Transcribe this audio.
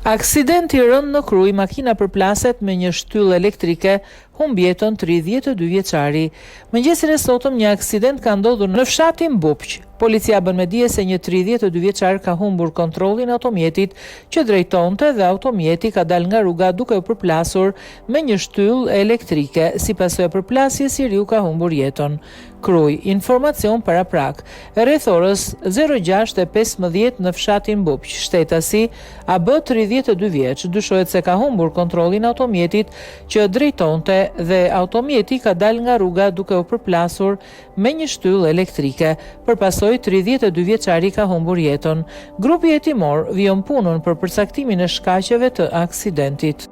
Aksidenti rënd në Krujë, makina përplaset me një shtyllë elektrike, humbi jetën 32 vjeçari. Mëngjesin e sotëm një aksident ka ndodhur në fshatin Bupq. Policia bën me dije se një 32 vjeçar ka humbur kontrollin e automjetit që drejtonte dhe automjeti ka dalë nga rruga duke u përplasur me një shtyllë elektrike. Si pasojë e përplasjes, njeriu ka humbur jetën. Krujë, informacion paraprak. Rreth orës 06:15 në fshatin Bupq, shtetasi AB 32 vjeç dyshohet se ka humbur kontrollin e automjetit që drejtonte dhe automjeti ka dalë nga rruga duke u përplasur me një shtyllë elektrike. Përpasoj 32 vjeçari ka humbur jetën. Grupi hetimor vijon punën për përcaktimin e shkaqeve të aksidentit.